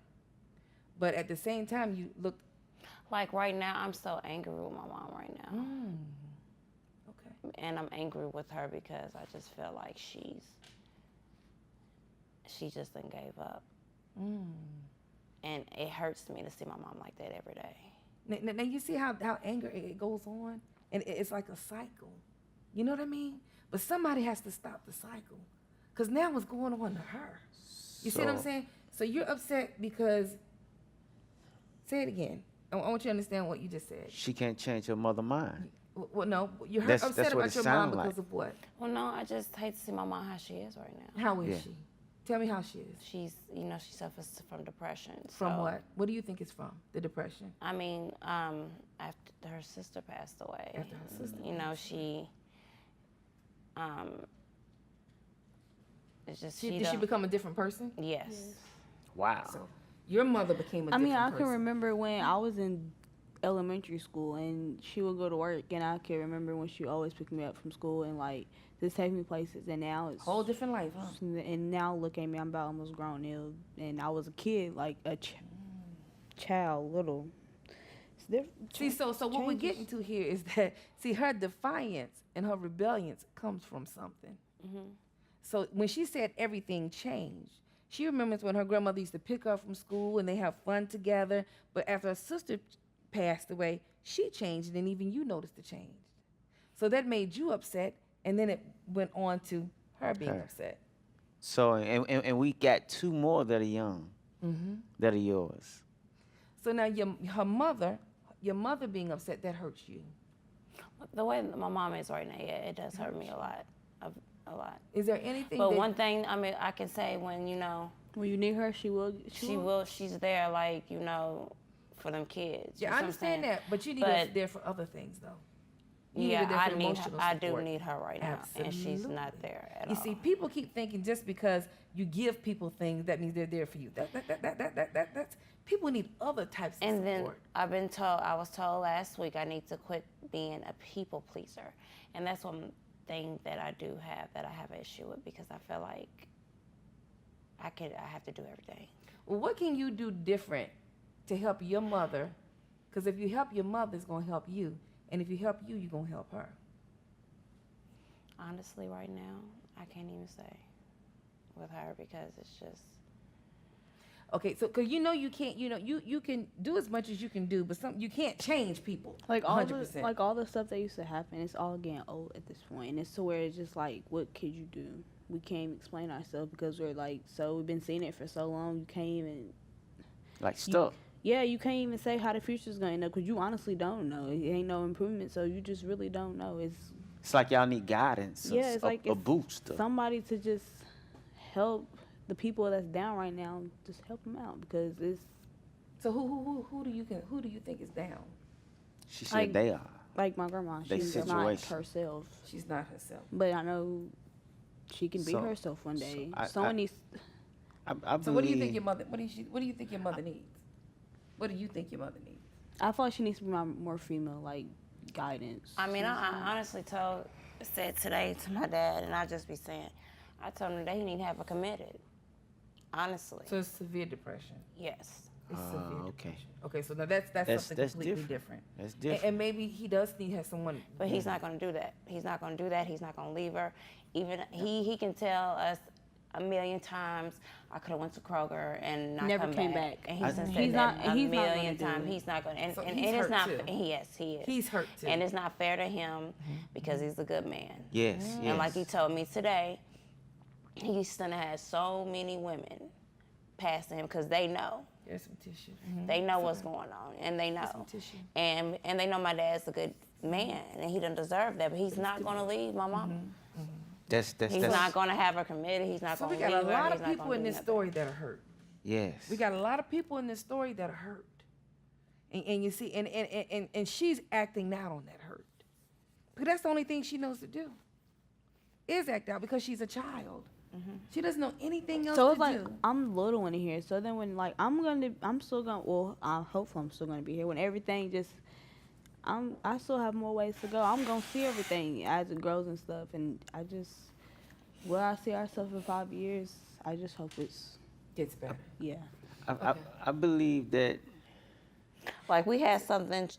But at the same time, you looked. Like right now, I'm so angry with my mom right now, Okay. and I'm angry with her because I just feel like she just done gave up, and it hurts me to see my mom like that every day. Now you see how anger it goes on, and it's like a cycle. You know what I mean? But somebody has to stop the cycle, because now what's going on to her? You see what I'm So- saying? So you're upset because. Say it again. I want you to understand what you just said. She can't change her mother's mind. Well, no, you're That's upset what about it your mom sound like. because of what? Well, no, I just hate to see my mom how she is right now. How is Yeah. she? Tell me how she is. She's, she suffers from depression. From so, what? What do you think it's from? The depression? I mean, after her sister passed away. After her sister she, it's just Did she become a different person? Yes. Wow. So your mother became a I different mean, I person. can remember when I was in elementary school and she would go to work, and I can remember when she always picked me up from school and like just take me places. And now it's Whole different life, huh? And now look at me, I'm about almost grown now, and I was a kid, like a child, little. It's different. See, so what we're changes. getting to here is that, see, her defiance and her rebellion comes from something. So when she said everything changed, she remembers when her grandmother used to pick her up from school and they have fun together. But after her sister passed away, she changed, and even you noticed the change. So that made you upset, and then it went on to her being Her. upset. So and we got 2 more that are young, that are yours. So now your mother being upset, that hurts you. The way my mom is right now, yeah, it does hurt me a lot. A lot. Is there anything But that, one thing, I mean, I can say when, When you need her, she will. she's there, like, for them kids. yeah, You I see what I'm saying? understand that, but you need her But- there for other things, though. You need Yeah, her there for emotional I do support. need her right now, and she's not Absolutely. there at You all. see, people keep thinking just because you give people things, that means they're there for you. That's people need other types of And then support. I was told last week I need to quit being a people pleaser, and that's one thing that I do have that I have an issue with, because I feel like I have to do everything. Well, what can you do different to help your mother? Because if you help your mother, it's going to help you. And if you help you, you're going to help her. Honestly, right now, I can't even say with her, because it's just. Okay, so because you can't, you can do as much as you can do, but you can't change people. Like all 100%. the all the stuff that used to happen, it's all getting old at this point. And it's to where it's just like, what could you do? We can't even explain ourselves because we're like, so we've been seeing it for so long. You can't even. Like stuck. Yeah, you can't even say how the future's gonna end up because you honestly don't know. It ain't no improvement, so you just really don't know. It's like y'all need guidance. Yeah, it's like a it's boost. somebody to just help the people that's down right now. Just help them out because it's So who do you think is down? She said like- they are. like my grandma. They She's not situation. herself, She's not herself. but I know she can be So- herself one day. I- Someone needs. I So what do you believe- think your mother? What do you think your mother needs? What do you think your mother needs? I feel like she needs to be more female, like guidance. I mean, I honestly said today to my dad, and I just be saying, I told him that he need to have a committed. Honestly, So it's severe depression. yes. It's severe okay. depression. Okay, so now that's something that's completely different. different. That's And, different. and maybe he does need to have someone. But he's not going to do that. He's not going to do that. He's not going to leave her. Even he can tell us a million times, I could have went to Kroger and not Never come came back. And he's said He's that not- a he's not gonna million do times. it. He's not going to. So And he's it's hurt not. too. Yes, he is. He's hurt too. And it's not fair to him because he's a good man. Yes, yes. And like he told me today, he's gonna have so many women passing him because they know. There's some tissue. They know what's going on, and they know. some tissue. And they know my dad's a good man, and he doesn't deserve that. But he's not gonna leave my mama. That's He's not gonna have her committed. He's not So gonna we leave got a her. lot He's of not people gonna in do this nothing. story that are hurt. yes. We got a lot of people in this story that are hurt. And you see, and she's acting out on that hurt. Because that's the only thing she knows to do. Is act out because she's a child. She doesn't know anything else So to it's like do. I'm little in here. So then when like I'm still gonna. Well, hopefully I'm still gonna be here when everything just. I still have more ways to go. I'm gonna see everything as it grows and stuff, and I just where I see ourselves in 5 years. I just hope it's Gets better. yeah. I believe that Like we had something,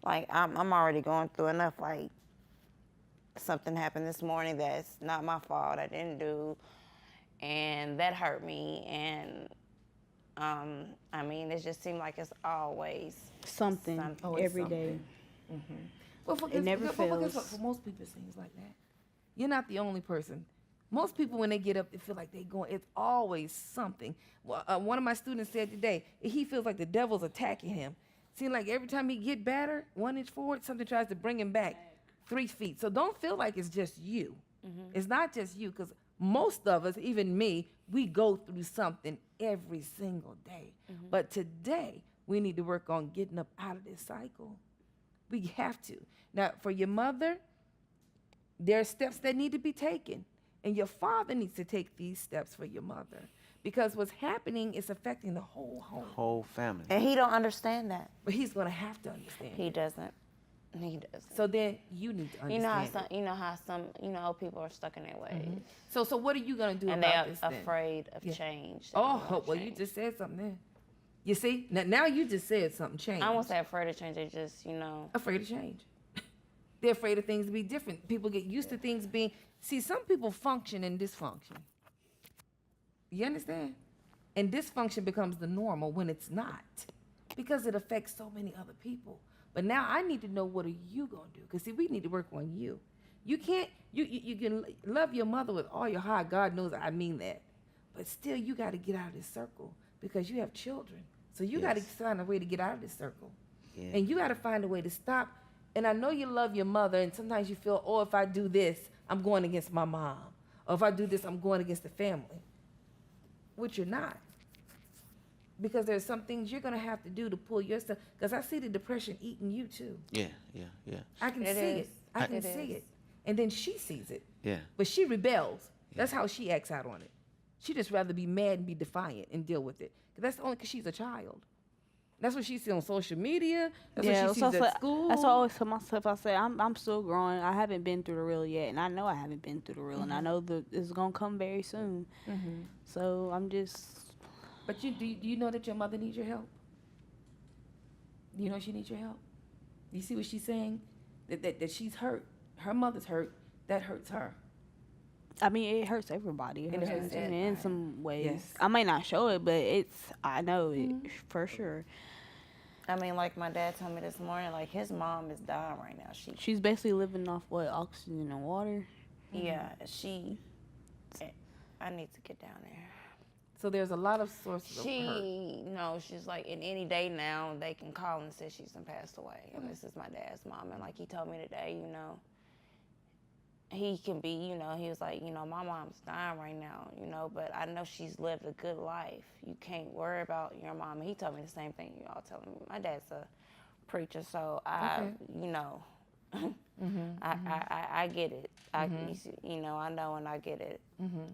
like I'm already going through enough. Like something happened this morning that's not my fault. I didn't do, and that hurt me. And I mean, it just seemed like it's always Something Something. every day. Well, for, It never guess what? fails. For most people, it seems like that. You're not the only person. Most people, when they get up, they feel like they're going. It's always something. Well, one of my students said today, he feels like the devil's attacking him. Seems like every time he get better, 1 inch forward, something tries to bring him back 3 feet. So don't feel like it's just you. It's not just you, because most of us, even me, we go through something every single day. But today, we need to work on getting up out of this cycle. We have to. Now, for your mother, there are steps that need to be taken. And your father needs to take these steps for your mother. Because what's happening is affecting the whole home. whole family. and he don't understand that. But he's going to have to understand. He doesn't. He doesn't. So then you need to You know understand. how some old people are stuck in their ways, So what are you going to do and they about are this then? afraid of Yeah. change. They don't Oh, wanna well, you change. just said something there. You see? Now you just said something changed. I won't say afraid of change. They just, Afraid of change. They're afraid of things to be different. People get used to things being. See, some people function in dysfunction. You understand? And dysfunction becomes the normal when it's not. because it affects so many other people. But now I need to know, what are you gonna do? Because see, we need to work on you. You can't, you can love your mother with all your heart. God knows I mean that. But still, you got to get out of this circle because you have children. So you got to Yes. find a way to get out of this circle. Yeah. And you got to find a way to stop. And I know you love your mother, and sometimes you feel, oh, if I do this, I'm going against my mom. Or if I do this, I'm going against the family. Which you're not. Because there's some things you're going to have to do to pull yourself. Because I see the depression eating you too. Yeah. I can It see is. it. I can It see is. it. And then she sees it. Yeah. But she rebels. That's how she acts out on it. She just rather be mad and be defiant and deal with it. 'Cause that's only because she's a child. That's what she sees on social media. That's what she sees at school. That's what I always tell myself. I say I'm still growing. I haven't been through the real yet, and I know I haven't been through the real, and I know it's gonna come very soon. So I'm just. But do you know that your mother needs your help? Do you know she needs your help? You see what she's saying? That she's hurt. Her mother's hurt. That hurts her. I mean, it hurts everybody. It And it hurts hurts me in some ways. Yes. I may not show it, but I know it for sure. I mean, like my dad told me this morning, like his mom is dying right now. She's basically living off oxygen and water. Yeah, I need to get down there. So there's a lot of sources of hurt. She's like, in any day now, they can call and say she's done passed away. And this is my dad's mom. And like he told me today, he can be, he was like, my mom's dying right now, but I know she's lived a good life. You can't worry about your mom. And he told me the same thing you all telling me. My dad's a preacher, so I get it. I know and I get it.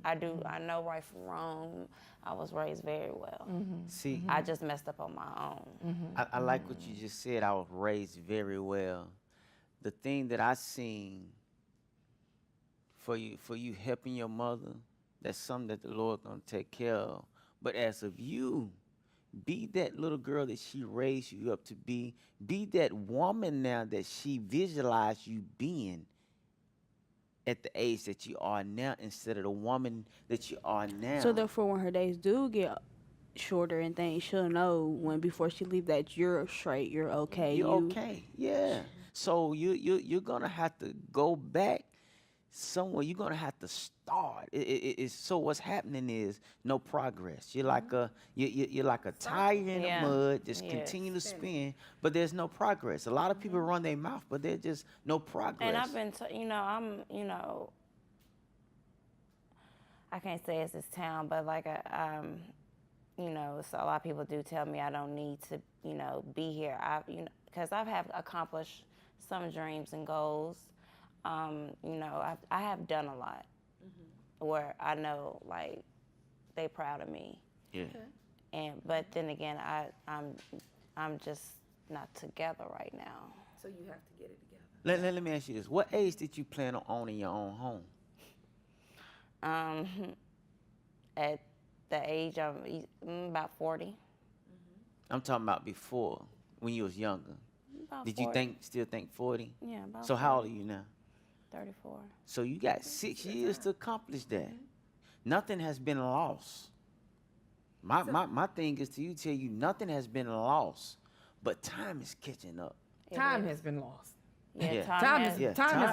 I know right from wrong. I was raised very well. See, I just messed up on my own. I like what you just said. I was raised very well. The thing that I seen for you helping your mother, that's something that the Lord gonna take care of. But as of you, be that little girl that she raised you up to be. Be that woman now that she visualized you being at the age that you are now, instead of the woman that you are now. So therefore, when her days do get shorter and things, she'll know before she leave that you're straight, you're okay. You're okay. Yeah. So you're gonna have to go back somewhere. You're gonna have to start. So what's happening is no progress. You're like you're like a tire in the mud, just continue to spin, but there's no progress. A lot of people run their mouth, but there's just no progress. And I've been, I can't say it's this town, but like so a lot of people do tell me I don't need to, be here. Because I have accomplished some dreams and goals. I have done a lot where I know, like, they proud of me. Yeah. But then again, I'm just not together right now. So you have to get it together. Let me ask you this: what age did you plan on owning your own home? At the age of about 40. I'm talking about before, when you was younger. About Did 40. you still think 40? Yeah, about So how old are you now? 34. So you got 6 years to accomplish that. Nothing has been lost. My thing is to tell you nothing has been lost, but time is catching up. Time has been lost. Yeah, Yeah. Time has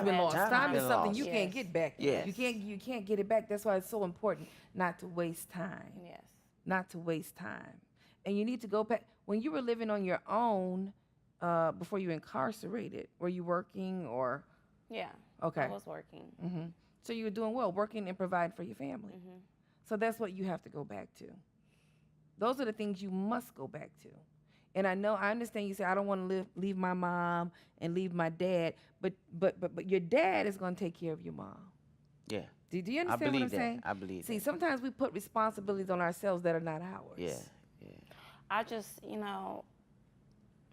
been lost. time Time has is been something lost. you can't get back. Yes. You can't get it back. That's why it's so important not to waste time. Yes. Not to waste time. And you need to go back. When you were living on your own, before you were incarcerated, were you working or? Yeah. Okay. I was working. So you were doing well, working and providing for your family. So that's what you have to go back to. Those are the things you must go back to. And I understand you say, I don't want to leave my mom and leave my dad, but your dad is going to take care of your mom. Yeah. Do you I understand what I'm believe that. saying? I believe See, that. sometimes we put responsibilities on ourselves that are not ours. Yeah. I just,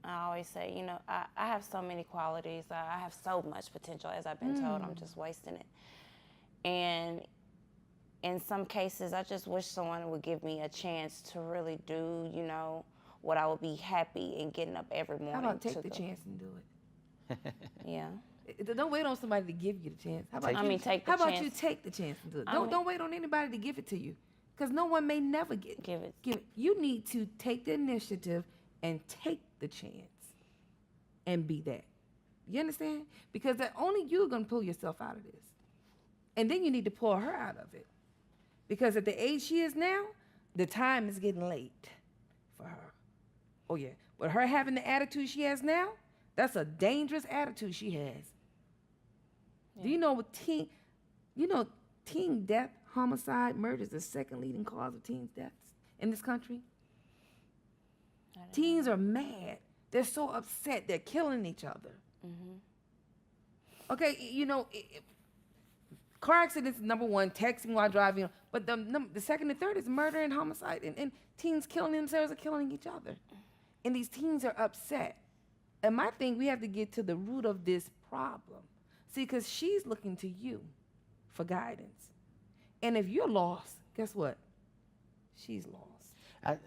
I always say, I have so many qualities. I have so much potential, as I've been told. I'm just wasting it. And in some cases, I just wish someone would give me a chance to really do, what I would be happy in getting up every morning. How about take to the go. chance and do it? Yeah. Don't wait on somebody to give you the chance. How about I you, mean, take the how about you chance. take the chance and do it? I Don't mean- wait on anybody to give it to you, because no one may never Give it. You need to take the initiative and take the chance and be that. You understand? Because that only you're going to pull yourself out of this. And then you need to pull her out of it. Because at the age she is now, the time is getting late for her. Oh, yeah. But her having the attitude she has now, that's a dangerous attitude she has. Do you know what teen death, homicide, murder is the second leading cause of teen deaths in this country? Teens are mad. They're so upset. They're killing each other. Okay, car accidents is number one, texting while driving, but the second and third is murder and homicide, and teens killing themselves or killing each other. And these teens are upset. And my thing, we have to get to the root of this problem. See, because she's looking to you for guidance. And if you're lost, guess what? She's lost.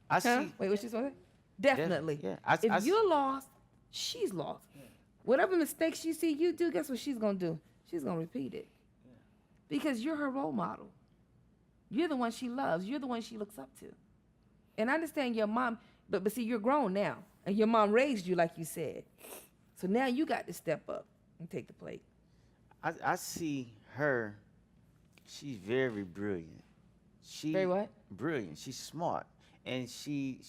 I see. Wait, what she said? Definitely. Yeah. If you're lost, she's lost. Whatever mistakes she see you do, guess what she's going to do? She's going to repeat it. Because you're her role model. You're the one she loves. You're the one she looks up to. And I understand your mom, but see, you're grown now. And your mom raised you like you said. So now you got to step up and take the plate. I see her. She's very brilliant. Very what? Brilliant. She's smart. And she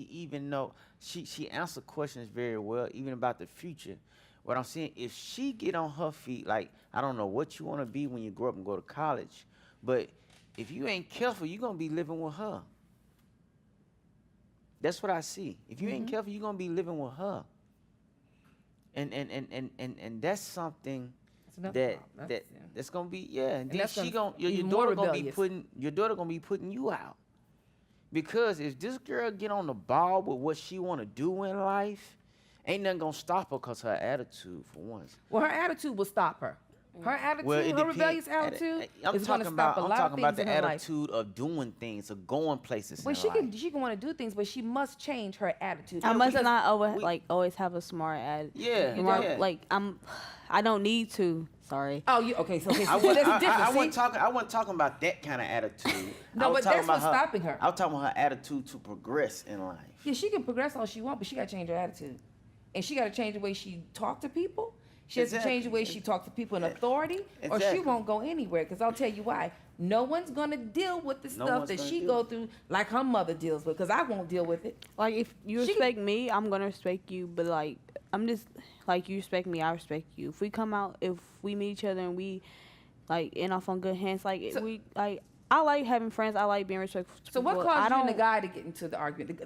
even know she answer questions very well, even about the future. What I'm saying, if she get on her feet, like, I don't know what you want to be when you grow up and go to college, but if you ain't careful, you're gonna be living with her. That's what I see. If you ain't careful, you're gonna be living with her. And that's something that's gonna be And then she gonna your daughter gonna be putting you out. Because if this girl get on the ball with what she want to do in life, ain't nothing going to stop her because her attitude, for once. Well, her attitude will stop her. Her attitude, her rebellious attitude is going to stop a lot of things in her life. I'm talking about the attitude of doing things, of going places Well, in life. she can want to do things, but she must change her attitude. I must not always have a smart attitude. Yeah. Like I don't need to. Sorry. Oh, okay. So I wasn't talking about that kind of attitude. No, but that's what's stopping her. I was talking about her attitude to progress in life. Yeah, she can progress all she wants, but she got to change her attitude. And she got to change the way she talk to people. She has to change the way she talks to people in authority, or she won't go anywhere. Because I'll tell you why. No one's going to deal with the stuff that she go through like her mother deals with, because I won't deal with it. Like, if you respect me, I'm going to respect you. But, like, I'm just, like, you respect me, I respect you. If we come out, if we meet each other and we, like, end off on good hands, like, I like having friends. I like being respectful to So people. what caused you and the guy to get into the argument?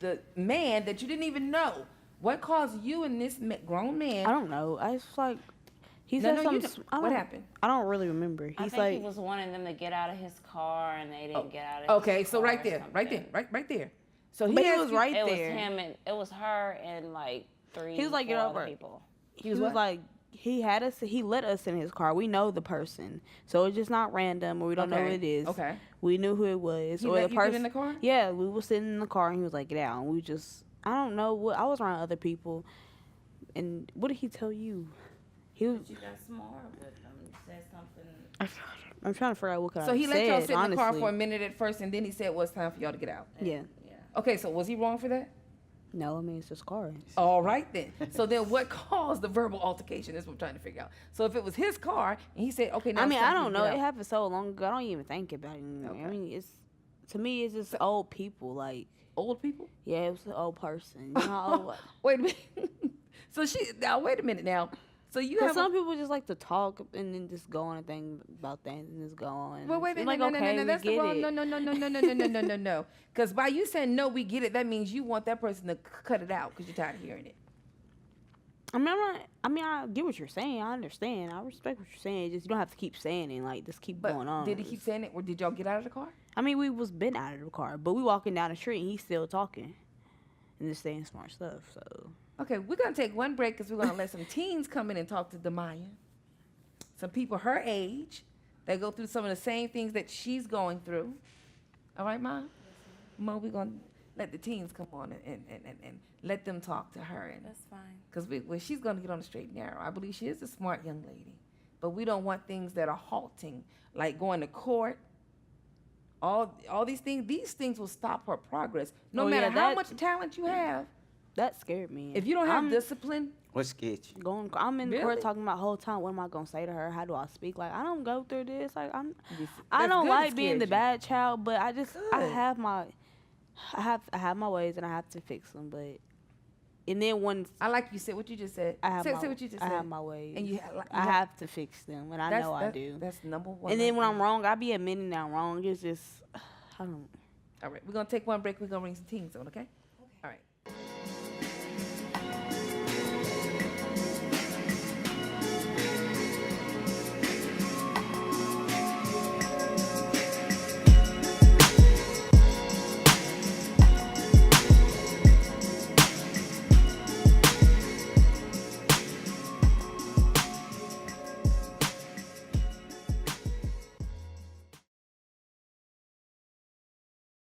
The man that you didn't even know. What caused you and this grown man? I don't know. I just like he said something. What happened? I don't really remember. I think he was wanting them to get out of his car, and they didn't get out of his car. Okay, so right there. So he was right it there. It was him, and it was her, and like three. He was like, get over people. He was like, he let us in his car. We know the person, so it's just not random, or we don't know who it is. Okay. We knew who it was. He let you get in the car? Yeah, we were sitting in the car, and he was like, get out, and we just. I don't know what I was around other people, and what did he tell you? He was. You got smart with him. Said something. I'm trying to figure out what kind of. So he let y'all sit in the car honestly. for a minute at first, and then he said, "Well, it's time for y'all to get out." Yeah. Okay, so was he wrong for that? No, I mean it's just car. All right then. So then, what caused the verbal altercation? That's what I'm trying to figure out. So if it was his car, and he said, "Okay, now." I mean, it's time I for don't you to know. get It out. happened so long ago. I don't even think about it anymore. Okay. I mean, to me, it's just old people. Like, Old people. yeah, it was an old person. You know how old? Wait a minute. So wait a minute now. So you Because have some people just like to talk and then just go on a thing about things and just go on. Well, wait a It's minute. like, No, okay, we that's the get wrong. it. No. Because by you saying no, we get it. That means you want that person to cut it out because you're tired of hearing it. I get what you're saying. I understand. I respect what you're saying. Just you don't have to keep saying it. Like, just keep But going on. did he keep saying it, or did y'all get out of the car? I mean, we was been out of the car, but we walking down the street and he's still talking and just saying smart stuff. So Okay, we're gonna take one break because we're gonna let some teens come in and talk to Demaya. Some people her age that go through some of the same things that she's going through. All right, Mom? Mo, we're gonna let the teens come on and let them talk to her. And That's fine. because she's gonna get on the straight and narrow. I believe she is a smart young lady, but we don't want things that are halting, like going to court all these things will stop her progress. No Oh, matter yeah, how that- much talent you have, That scared me. if you don't have I'm discipline, What scared you? I'm in the Really? court talking about the whole time. What am I gonna say to her? How do I speak? Like I don't go through this. Like I that's don't good like it being the scared you. bad child, but I just I Good. have my ways and I have to fix them. But and then once I like you said what you just said. I have say, my, say what you just I said. have my ways, And you I have to fix them, and I know I do. That's number one. And then right when I'm there. wrong, I be admitting that I'm wrong. It's just I don't. All right, we're gonna take one break. We're gonna bring some teams on, okay?